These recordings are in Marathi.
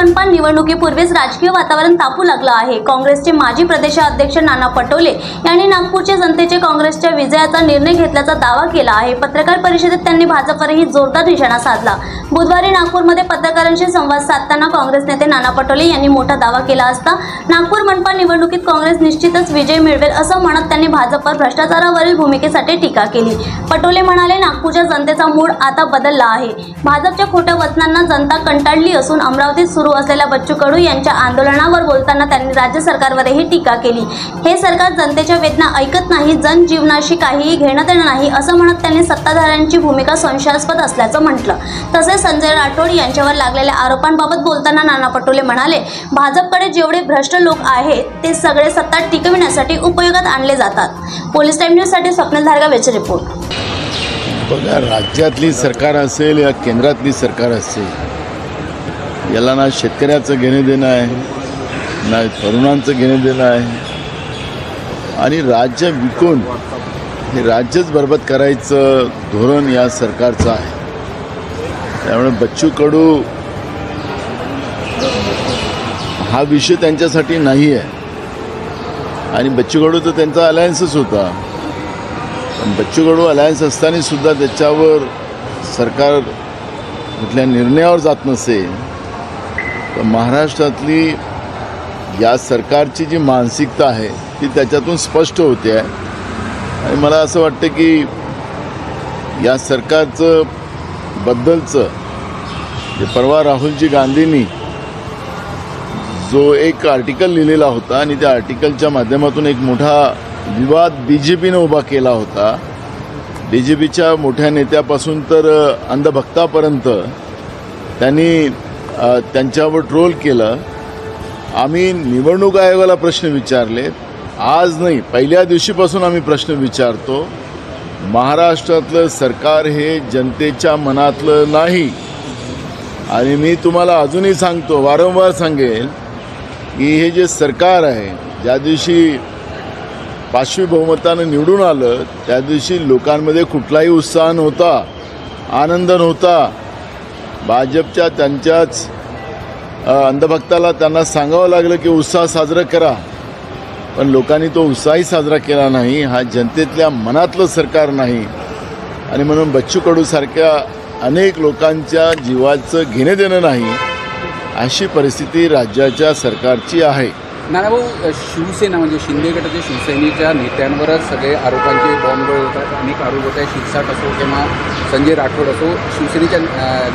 मनपा निवडणुकीपूर्वीच राजकीय वातावरण तापू लागलं आहे। काँग्रेसचे माजी प्रदेशाध्यक्ष नाना पटोले यांनी नागपूरच्या जनतेचे काँग्रेसच्या विजयाचा निर्णय घेतल्याचा दावा केला आहे। पत्रकार परिषदेत त्यांनी भाजपवरही जोरदार निशाणा साधला। बुधवारी नागपूरमध्ये पत्रकारांशी संवाद साधताना काँग्रेस नेते नाना पटोले यांनी मोठा दावा केला असता नागपूर मनपा निवडणुकीत काँग्रेस निश्चितच विजय मिळवेल असं म्हणत त्यांनी भाजपवर भ्रष्टाचारावरील भूमिकेसाठी टीका केली। पटोले म्हणाले, नागपूरच्या जनतेचा मूड आता बदलला आहे। भाजपच्या खोट्या वचनांना जनता कंटाळली असून अमरावतीत सुरू असलेल्या बच्चू कडू यांच्या आंदोलनावर बोलताना त्यांनी राज्य सरकारवरही टीका केली। हे सरकार जनतेच्या वेदना ऐकत नाही, जनजीवनाशी काहीही घेणं देणं नाही असं म्हणत त्यांनी सत्ताधाऱ्यांची भूमिका संशयास्पद असल्याचं म्हटलं। तसेच संजय राठोड यांच्यावर लागलेल्या आरोपांबाबत बोलताना नाना पटोले म्हणाले, भाजपकडे जेवढे भ्रष्ट लोक आहेत ते सगळे सत्ता टिकविण्यासाठी उपयोगात आणले जातात। पोलीस टाइम न्यूजसाठी स्वप्नील धारगावेचे रिपोर्ट। बघा, राज्यातली सरकार असेल या केंद्रातली सरकार असेल, याला ना शेतकऱ्याचं घेणं देणं आहे, ना तरुणांचं घेणं देणं आहे आणि राज्य विकून हे राज्यच बरबाद करायचं धोरण या सरकारचं आहे। त्यामुळे बच्चू कडू हा विषय त्यांच्यासाठी नाही आहे आणि बच्चू कडू तर त्यांचा अलायन्सच होता, पण बच्चू कडू अलायन्स असताना सुद्धा त्याच्यावर सरकार कुठल्या निर्णयावर जात नसेल तर महाराष्ट्रातली या सरकारची जी मानसिकता आहे ती त्याच्यातून स्पष्ट होते आहे। आणि मला असं वाटतं की या सरकारचं बद्दलचं जे परवा राहुलजी गांधींनी जो एक आर्टिकल लिहिलेला होता आणि त्या आर्टिकलच्या माध्यमातून एक मोठा विवाद बीजेपीने उभा केला होता। बीजेपीच्या मोठ्या नेत्यापासून तर अंधभक्तापर्यंत त्यांनी त्यांच्यावर ट्रोल केलं। आम्ही निवडणूक आयोगाला प्रश्न विचारले, आज नाही पहिल्या दिवशीपासून आम्ही प्रश्न विचारतो। महाराष्ट्रातलं सरकार हे जनतेच्या मनातलं नाही आणि मी तुम्हाला अजूनही सांगतो, वारंवार सांगेल की हे जे सरकार आहे, ज्या दिवशी 5वी बहुमतानं निवडून आलं त्या दिवशी लोकांमध्ये कुठलाही उत्साह नव्हता, आनंद नव्हता। भाजपच्या त्यांच्याच अंधभक्ताला त्यांना सांगावं लागलं की उत्साह साजरा करा, पण लोकांनी तो उत्साही साजरा केला नाही। हा जनतेतल्या मनातलं सरकार नाही आणि म्हणून बच्चू कडूसारख्या अनेक लोकांच्या जीवाचं घेणं देणं नाही अशी परिस्थिती राज्याच्या सरकारची आहे। नानाभाऊ, शिवसेना म्हणजे शिंदे गटाच्या शिवसेनेच्या नेत्यांवरच सगळे आरोपांचे बॉम्बगोळे होतात, अनेक आरोप होत आहे। शिरसाट असो किंवा संजय राठोड असो, शिवसेनेच्या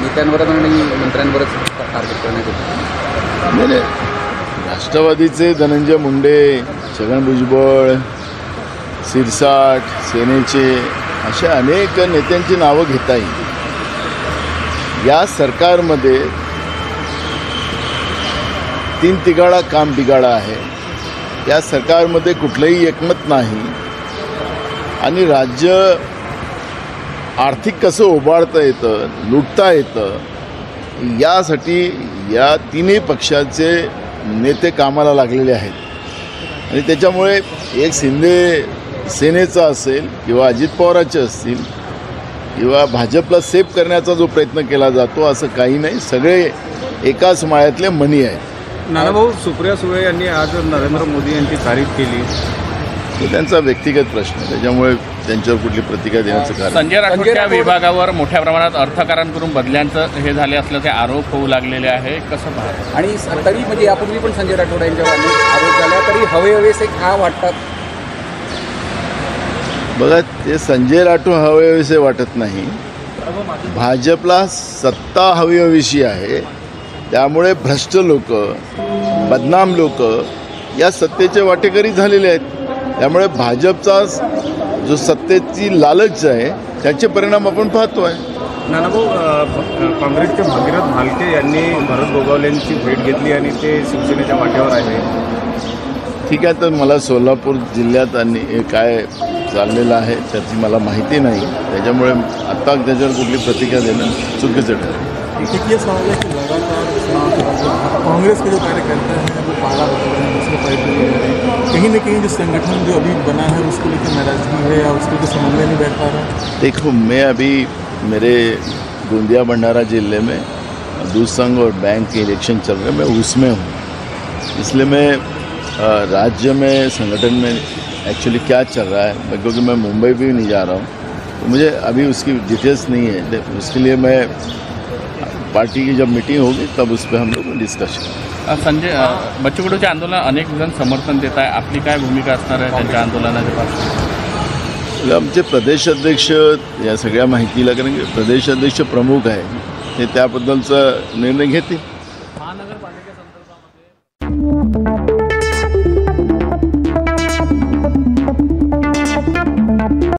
नेत्यांवरच आणि मंत्र्यांवरच टार्गेट करण्यात येतं। नाही, राष्ट्रवादीचे धनंजय मुंडे, छगन भुजबळ, शिरसाट, सेनेचे अशा अनेक नेत्यांची नावं घेता येईल। या सरकारमध्ये 3 तिघाडा काम बिघाडा आहे। या सरकारमध्ये कुठलंही एकमत नाही आणि राज्य आर्थिक कसं उभारता येतं, लुटता येतं, यासाठी या तिन्ही पक्षाचे नेते कामाला लागलेले आहेत आणि त्याच्यामुळे एक शिंदे सेनेचा असेल किंवा अजित पवारांचे असतील किंवा भाजपला सेफ करण्याचा जो प्रयत्न केला जातो असं काही नाही, सगळे एकाच माळ्यातले मणी आहेत। नानाभाऊ, सुप्रिया सुळे यांनी आज नरेंद्र मोदी यांची तारीफ केली, तो त्यांचा व्यक्तिगत प्रश्न, त्याच्यामुळे त्यांच्यावर कुठली प्रतिक्रिया देण्याचं कारण। संजय राठोडच्या विभागावर मोठ्या प्रमाणात अर्थकारण करून बदल्यांचं हे झाले असल्याचे आरोप होऊ लागलेले आहे, कसं पाहता? आणि तरी म्हणजे यापूर्वी पण संजय राठोड यांच्यावर आरोप झाला, तरी हवेहवेसे का वाटतात? बघा, ते संजय राठोड हवेहवेसे वाटत नाही, भाजपला सत्ता हवीहवीशी आहे। त्यामुळे भ्रष्ट लोक, बदनाम लोक या सत्तेचे वाटेकरी झालेले आहेत। त्यामुळे भाजपचा जो सत्तेची लालच आहे त्याचे परिणाम आपण पाहतो आहे। नानाभाऊ, काँग्रेसचे भगीरथ भालके यांनी भरत गोगावलेंची भेट घेतली आणि ते शिवसेनेच्या वाटेवर आहे। ठीक आहे, तर मला सोलापूर जिल्ह्यात आणि काय चाललेलं आहे त्याची मला माहिती नाही, त्याच्यामुळे आता त्याच्यावर कुठली प्रतिक्रिया देणं चुकीचं ठरेल। ये सवाल है कि लगातार कांग्रेस के जो कार्यकर्ता हैं वो पाला दूसरे पार्टी कहीं ना कहीं जो संगठन जो अभी बना है उसको लेकर नाराजगी है या उसको लेकर समन्वय नहीं बैठ पा रहा है। देखो, मैं अभी मेरे गोंदिया भंडारा जिले में दूध संघ और बैंक के इलेक्शन चल रहे हैं, मैं उसमें हूँ, इसलिए मैं राज्य में संगठन में एक्चुअली क्या चल रहा है, क्योंकि मैं मुंबई भी नहीं जा रहा हूँ, तो मुझे अभी उसकी डिटेल्स नहीं है। उसके लिए मैं पार्टी की जब मीटिंग होगी तब उस पर हम लोग डिस्कस करेंगे। संजय बच्चू कडूच्या आंदोलन अनेक जण समर्थन देत आहे, आपली काय भूमिका असणार आहे त्यांच्या आंदोलनाच्या पार्श्वभूमीवर? आमचे प्रदेश अध्यक्ष या सगळ्या माहितीला, कारण की प्रदेश अध्यक्ष प्रमुख आहे, ते त्याबद्दलचा निर्णय घेतील.